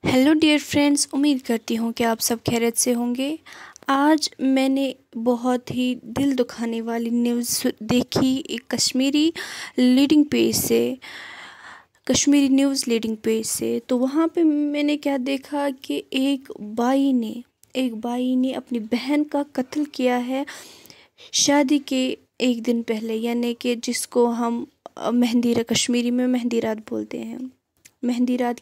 Hello dear friends, उम्मीद करती हूँ कि आप सब खैरियत से होंगे। आज मैंने बहुत ही दिल दुखाने वाली न्यूज़ देखी एक कश्मीरी न्यूज़ लीडिंग पेज से। तो वहाँ पे मैंने क्या देखा कि एक बाई ने अपनी बहन का कत्ल किया है शादी के एक दिन पहले, यानी कि जिसको हम कश्मीरी में मेहंदी रात बोलते हैं। मेहंदी रात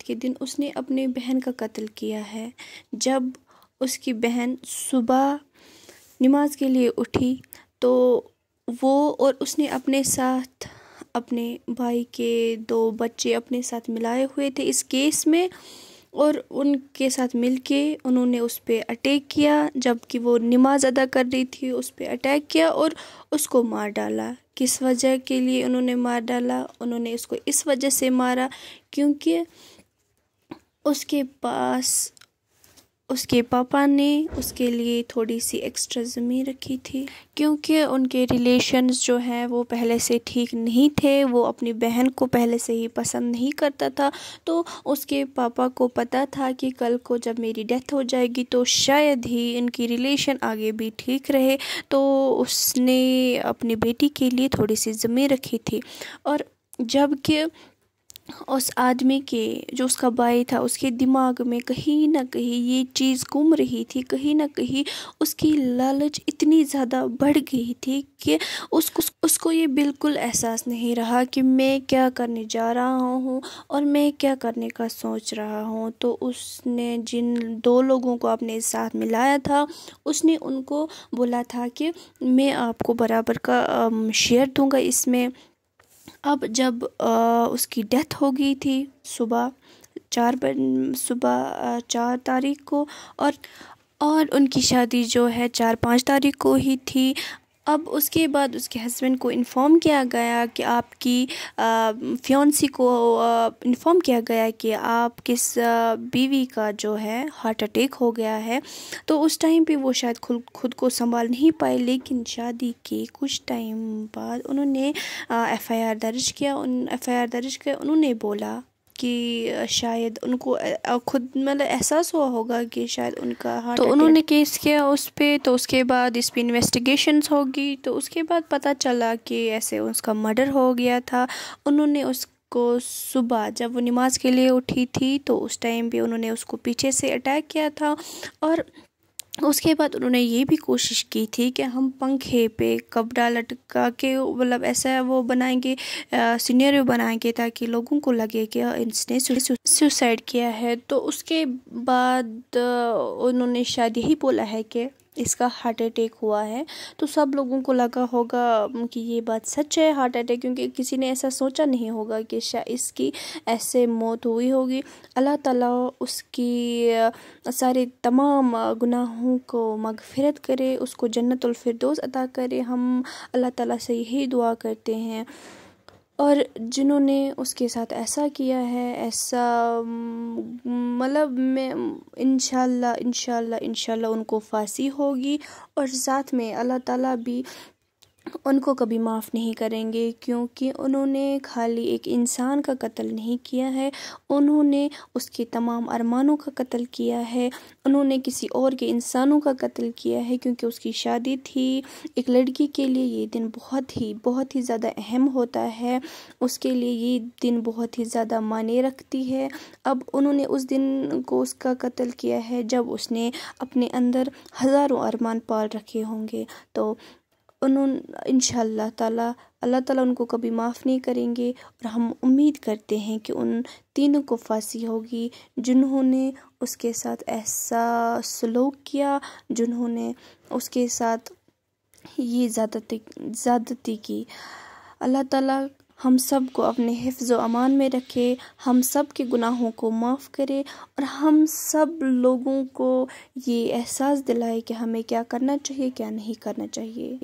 के दिन उसने अपनी बहन का कत्ल किया है। जब उसकी बहन सुबह नमाज के लिए उठी तो वो और उसने अपने साथ अपने भाई के 2 बच्चे अपने साथ मिलाए हुए थे इस केस में, और उनके साथ मिलके उन्होंने उस पर अटैक किया। जबकि वो नमाज अदा कर रही थी, उस पर अटैक किया और उसको मार डाला। किस वजह के लिए उन्होंने मार डाला? उन्होंने उसको इस वजह से मारा क्योंकि उसके पापा ने उसके लिए थोड़ी सी एक्स्ट्रा ज़मीन रखी थी, क्योंकि उनके रिलेशंस जो हैं वो पहले से ठीक नहीं थे। वो अपनी बहन को पहले से ही पसंद नहीं करता था। तो उसके पापा को पता था कि कल को जब मेरी डेथ हो जाएगी तो शायद ही इनकी रिलेशन आगे भी ठीक रहे। तो उसने अपनी बेटी के लिए थोड़ी सी ज़मीन रखी थी। और जबकि उस आदमी के जो उसका भाई था, उसके दिमाग में कहीं ना कहीं ये चीज़ घूम रही थी। कहीं ना कहीं उसकी लालच इतनी ज़्यादा बढ़ गई थी कि उसको ये बिल्कुल एहसास नहीं रहा कि मैं क्या करने जा रहा हूँ और मैं क्या करने का सोच रहा हूँ। तो उसने जिन 2 लोगों को अपने साथ मिलाया था, उसने उनको बोला था कि मैं आपको बराबर का शेयर दूंगा इसमें। अब जब उसकी डेथ हो गई थी सुबह 4 तारीख को, और उनकी शादी जो है 4-5 तारीख को ही थी। अब उसके बाद उसके हस्बैंड को इन्फॉर्म किया गया कि आपकी फियांसी को इन्फॉर्म किया गया कि आप किस बीवी का जो है हार्ट अटैक हो गया है। तो उस टाइम पे वो शायद खुद को संभाल नहीं पाए, लेकिन शादी के कुछ टाइम बाद उन्होंने एफआईआर दर्ज किया। उन्होंने बोला कि शायद उनको खुद एहसास हुआ होगा कि शायद उनका हार्ट, तो उन्होंने केस किया उस पे। तो उसके बाद इस पे इन्वेस्टिगेशंस होगी। तो उसके बाद पता चला कि ऐसे उसका मर्डर हो गया था। उन्होंने उसको सुबह जब वो नमाज के लिए उठी थी तो उस टाइम पे उन्होंने उसको पीछे से अटैक किया था। और उसके बाद उन्होंने ये भी कोशिश की थी कि हम पंखे पे कपड़ा लटका के ऐसा वो बनाएंगे, सिनेरियो बनाएंगे ताकि लोगों को लगे कि इसने सुसाइड किया है। तो उसके बाद उन्होंने शायद यही बोला है कि इसका हार्ट अटैक हुआ है। तो सब लोगों को लगा होगा कि ये बात सच है, हार्ट अटैक, क्योंकि किसी ने ऐसा सोचा नहीं होगा कि शायद इसकी ऐसे मौत हुई होगी। अल्लाह ताला उसकी सारे तमाम गुनाहों को मगफिरत करे, उसको जन्नतुल फिरदौस अता करे। हम अल्लाह ताला से यही दुआ करते हैं। और जिन्होंने उसके साथ ऐसा किया है, ऐसा मैं इंशाल्लाह उनको फांसी होगी। और साथ में अल्लाह ताला भी उनको कभी माफ़ नहीं करेंगे, क्योंकि उन्होंने खाली एक इंसान का कत्ल नहीं किया है, उन्होंने उसके तमाम अरमानों का कत्ल किया है। उन्होंने किसी और के इंसानों का कत्ल किया है, क्योंकि उसकी शादी थी। एक लड़की के लिए ये दिन बहुत ही ज़्यादा अहम होता है। उसके लिए ये दिन बहुत ही ज़्यादा मायने रखती है। अब उन्होंने उस दिन को उसका कत्ल किया है जब उसने अपने अंदर हज़ारों अरमान पाल रखे होंगे। तो इंशाअल्लाह ताला अल्लाह ताला उनको कभी माफ़ नहीं करेंगे। और हम उम्मीद करते हैं कि उन तीनों को फांसी होगी जिन्होंने उसके साथ ऐसा सलूक किया, जिन्होंने उसके साथ ये ज़्यादती की। अल्लाह ताला हम सब को अपने हिफ्ज़ व अमान में रखे, हम सब के गुनाहों को माफ़ करे, और हम सब लोगों को ये एहसास दिलाए कि हमें क्या करना चाहिए, क्या नहीं करना चाहिए।